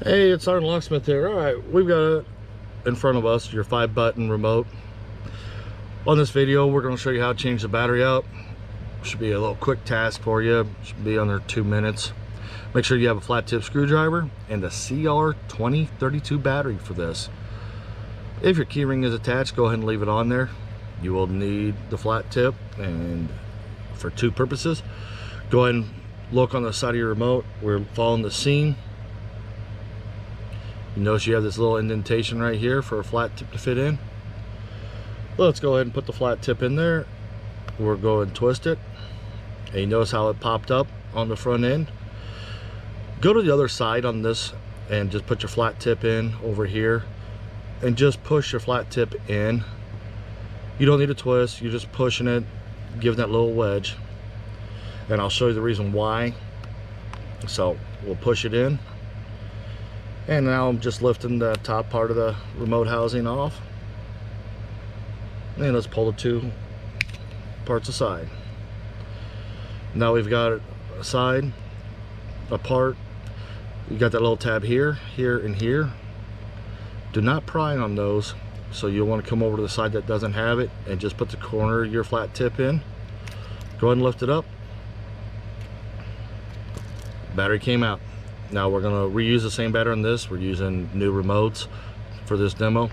Hey, it's SgtLocksmith here. All right, we've got in front of us your 5-button remote. On this video, we're going to show you how to change the battery out. Should be a little quick task for you. Should be under 2 minutes. Make sure you have a flat tip screwdriver and a CR2032 battery for this. If your keyring is attached, go ahead and leave it on there. You will need the flat tip, and for 2 purposes. Go ahead and look on the side of your remote. We're following the seam. You notice you have this little indentation right here for a flat tip to fit in. Let's go ahead and put the flat tip in there. We're going to twist it, and you notice how it popped up on the front end. Go to the other side on this and just put your flat tip in over here and just push your flat tip in. You don't need to twist, you're just pushing it, giving that little wedge, and I'll show you the reason why. So we'll push it in, and now I'm just lifting the top part of the remote housing off, and let's pull the 2 parts aside. Now we've got it aside, apart. You got that little tab here, here, and here. Do not pry on those, so you'll want to come over to the side that doesn't have it and just put the corner of your flat tip in. Go ahead and lift it up. Battery came out. Now we're going to reuse the same battery on this. We're using new remotes for this demo,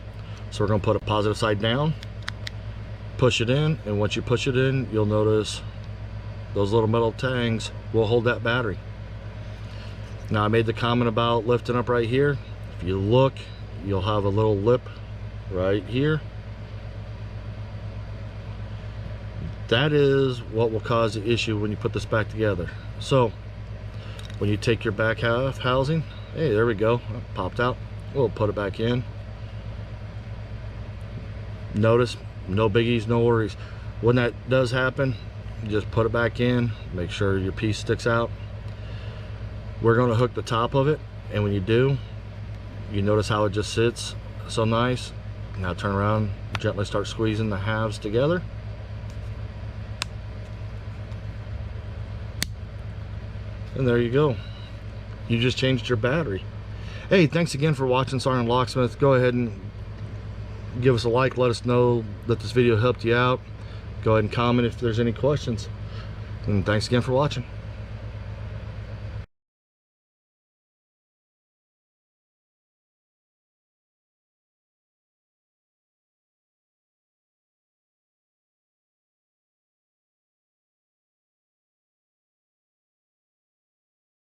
so we're going to put a positive side down, push it in, and once you push it in, you'll notice those little metal tangs will hold that battery. Now I made the comment about lifting up right here. If you look, you'll have a little lip right here. That is what will cause the issue when you put this back together. So when you take your back half housing, hey, there we go, it popped out. We'll put it back in. Notice, no biggies, no worries. When that does happen, you just put it back in, make sure your piece sticks out. We're going to hook the top of it, and when you do, you notice how it just sits so nice. Now turn around, gently start squeezing the halves together. And there you go. You just changed your battery. Hey, thanks again for watching SgtLocksmith. Go ahead and give us a like. Let us know that this video helped you out. Go ahead and comment if there's any questions. And thanks again for watching.